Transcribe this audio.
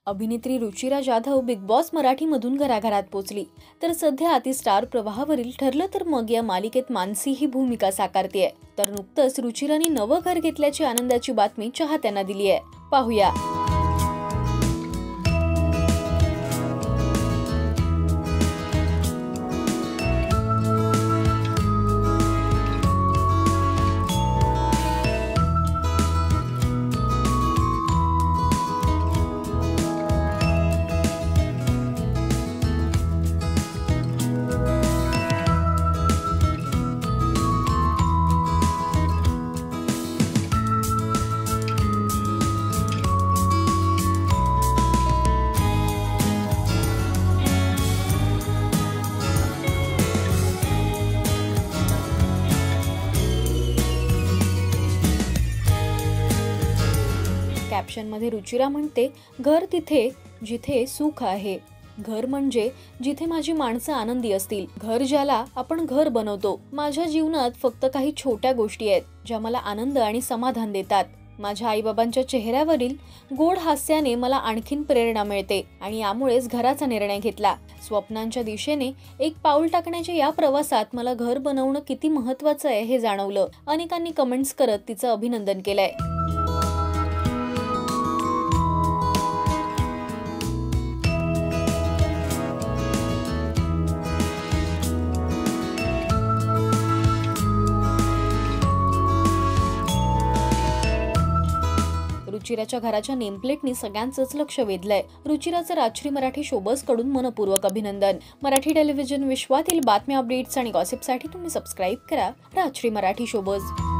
अभिनेत्री Ruchira Jadhav big boss मराठीमधून घराघरात पोहोचली, तर सध्या अति स्टार प्रवाहावरील ठरलं तर मग या मालिकेत मानसी ही भूमिका साकारतेय. तर नुकतंच रुचिराने नवं घर घेतल्याची आनंदाची बातमी चाहत्यांना दिली आहे. पाहूया. कॅप्शन मध्ये रुचिरा म्हणते, घर तिथे जिथे सुख आहे. घर म्हणजे जिथे माझी माणसं आनंदी असतील. घर ज्याला आपण घर बनवतो. माझ्या जीवनात फक्त काही छोट्या गोष्टी आहेत ज्या मला आनंद आणि समाधान देतात. माझ्या आईबाबांच्या चेहऱ्यावरील गोड हास्याने मला आणखीन प्रेरणा मिळते आणि यामुळेच घराचा निर्णय घेतला. स्वप्नांच्या दिशेने एक पाऊल टाकण्याच्या या प्रवासात मला घर बनवणं किती महत्त्वाचं आहे हे जाणवलं. अनेकांनी कमेंट्स करत तिचं अभिनंदन केलंय. रुचिराच्या घराच्या नेमप्लेटनी सगळ्यांचंच लक्ष वेधलंय. रुचिराचं राजश्री मराठी शोबज कडून मनपूर्वक अभिनंदन. मराठी टेलिव्हिजन विश्वातील बातम्या, अपडेट्स आणि गॉसिपसाठी तुम्ही सबस्क्राईब करा राजश्री मराठी शोबज.